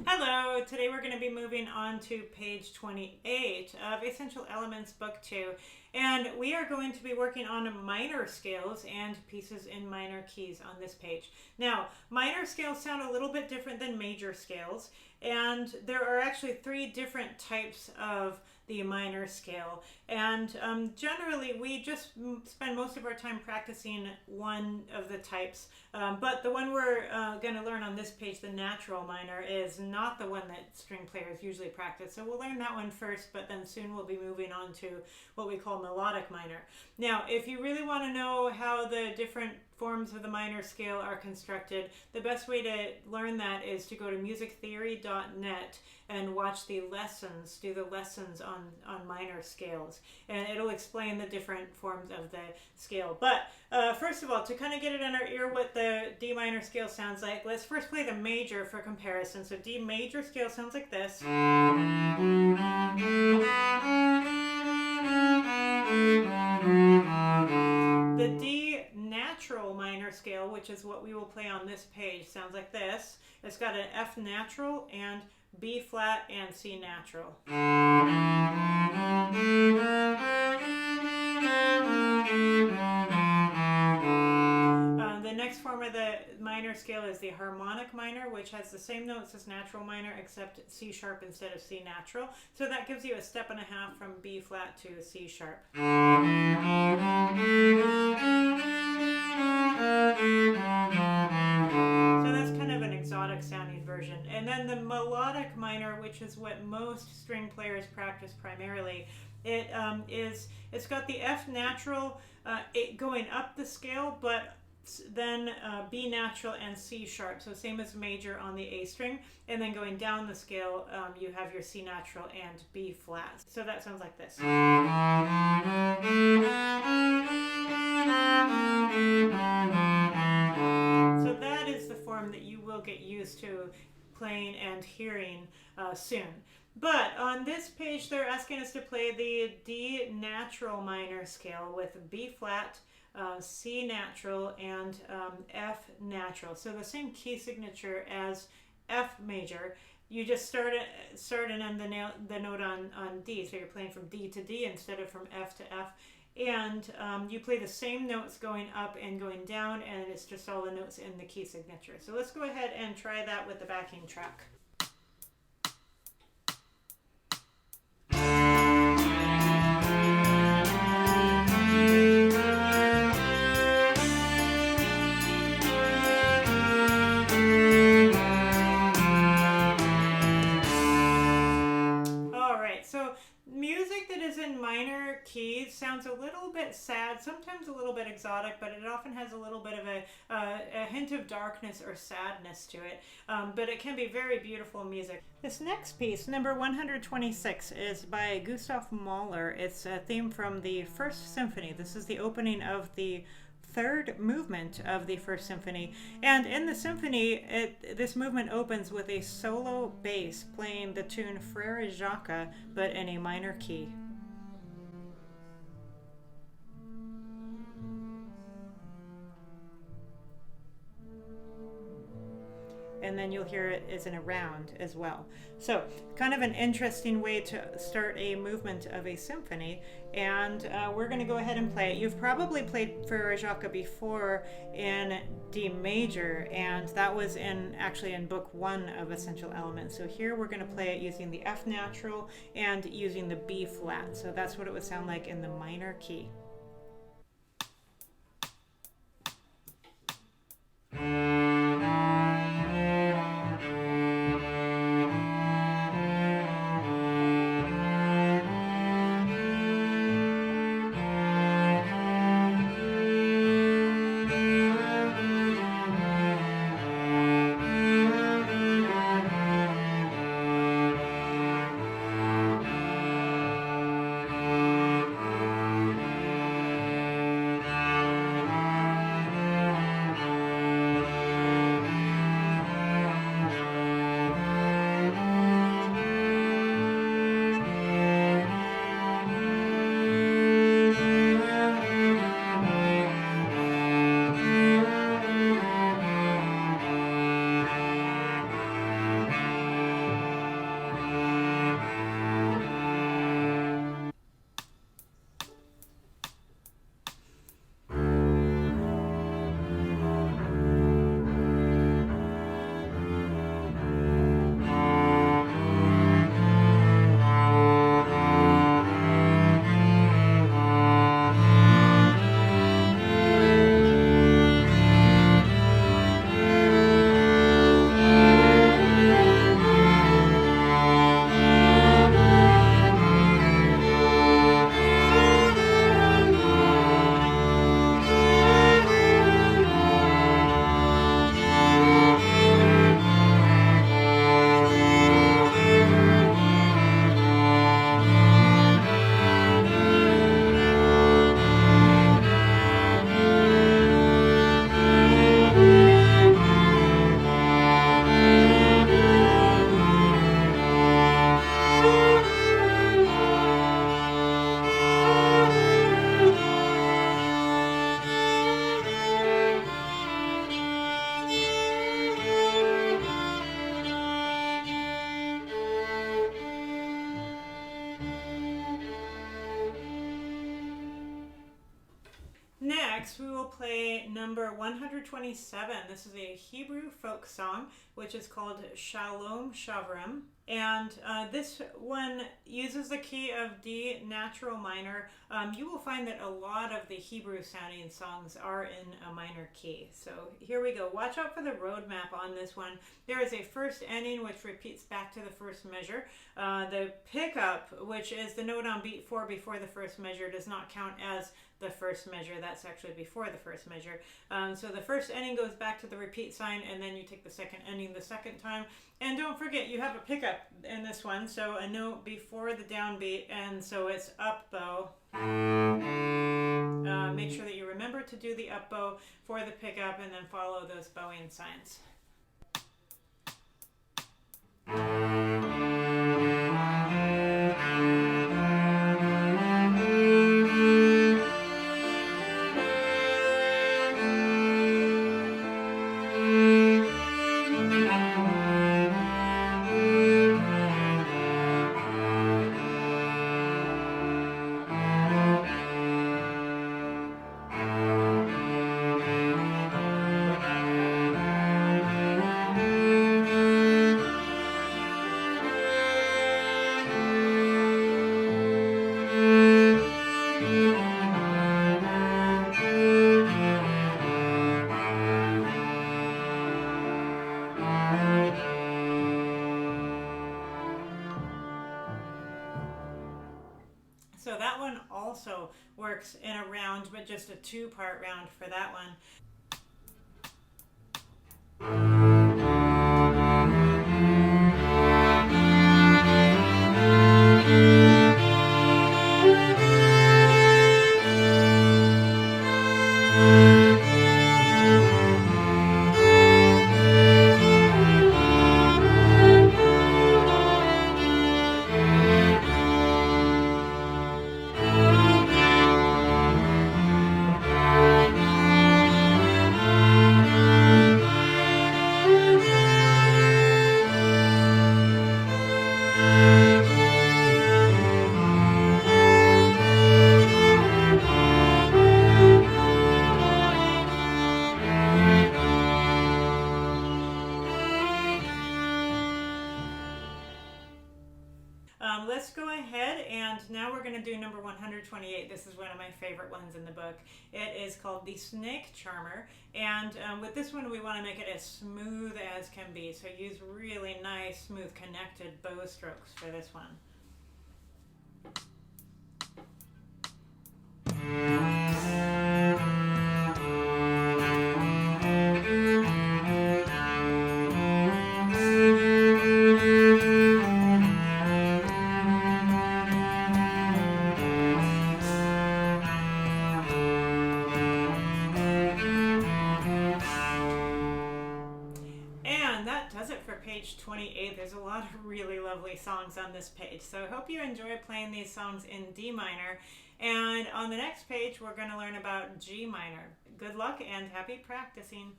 Hello, today we're going to be moving on to page 28 of Essential Elements Book 2, and we are going to be working on minor scales and pieces in minor keys on this page. Now, minor scales sound a little bit different than major scales, and there are actually three different types of the minor scale, and generally we just spend most of our time practicing one of the types, but the one we're going to learn on this page, the natural minor, is not the one that string players usually practice. So we'll learn that one first, but then soon we'll be moving on to what we call melodic minor. Now, if you really want to know how the different forms of the minor scale are constructed, the best way to learn that is to go to musictheory.net and watch the lessons, do the lessons on minor scales, and it'll explain the different forms of the scale. But first of all, to kind of get it in our ear what the D minor scale sounds like, let's first play the major for comparison. So D major scale sounds like this. The D natural minor scale, which is what we will play on this page, sounds like this. It's got an F natural and B flat and C natural. The next form of the minor scale is the harmonic minor, which has the same notes as natural minor except C sharp instead of C natural. So that gives you a step and a half from B flat to C sharp. So that's kind of an exotic sounding version. And then the melodic minor, which is what most string players practice primarily, it's got the F natural going up the scale, but then B natural and C sharp, so same as major on the A string, and then going down the scale you have your C natural and B flat. So that sounds like this. So that is the form that you will get used to playing and hearing soon. But on this page they're asking us to play the D natural minor scale with B flat, C natural, and F natural. So the same key signature as F major. You just start and end the note on D. So you're playing from D to D instead of from F to F. And you play the same notes going up and going down, and it's just all the notes in the key signature. So let's go ahead and try that with the backing track. Music that is in minor keys sounds a little bit sad, sometimes a little bit exotic, but it often has a little bit of a hint of darkness or sadness to it. But it can be very beautiful music. This next piece, number 126, is by Gustav Mahler. It's a theme from the First Symphony. This is the opening of the third movement of the First Symphony, and in the symphony this movement opens with a solo bass playing the tune Frere Jacques but in a minor key. And then you'll hear it is in a round as well. So kind of an interesting way to start a movement of a symphony, and we're going to go ahead and play it. You've probably played Frere Jacques before in D major, and that was actually in book 1 of Essential Elements. So here we're going to play it using the F natural and using the B flat. So that's what it would sound like in the minor key. play number 127. This is a Hebrew folk song, which is called Shalom Shavrim. And this one uses the key of D natural minor. You will find that a lot of the Hebrew sounding songs are in a minor key. So here we go. Watch out for the road map on this one. There is a first ending which repeats back to the first measure. The pickup, which is the note on beat 4 before the first measure, does not count as the first measure. That's actually before the first measure. So the first ending goes back to the repeat sign, and then you take the second ending the second time. And don't forget, you have a pickup in this one, so a note before the downbeat, and so it's up bow. Make sure that you remember to do the up bow for the pickup, and then follow those bowing signs. So that one also works in a round, but just a 2-part round for that one. Let's go ahead, and now we're going to do number 128. This is one of my favorite ones in the book. It is called The Snake Charmer, and with this one we want to make it as smooth as can be, so use really nice, smooth, connected bow strokes for this one. Page 28. There's a lot of really lovely songs on this page, so I hope you enjoy playing these songs in D minor. And on the next page we're going to learn about G minor. Good luck and happy practicing.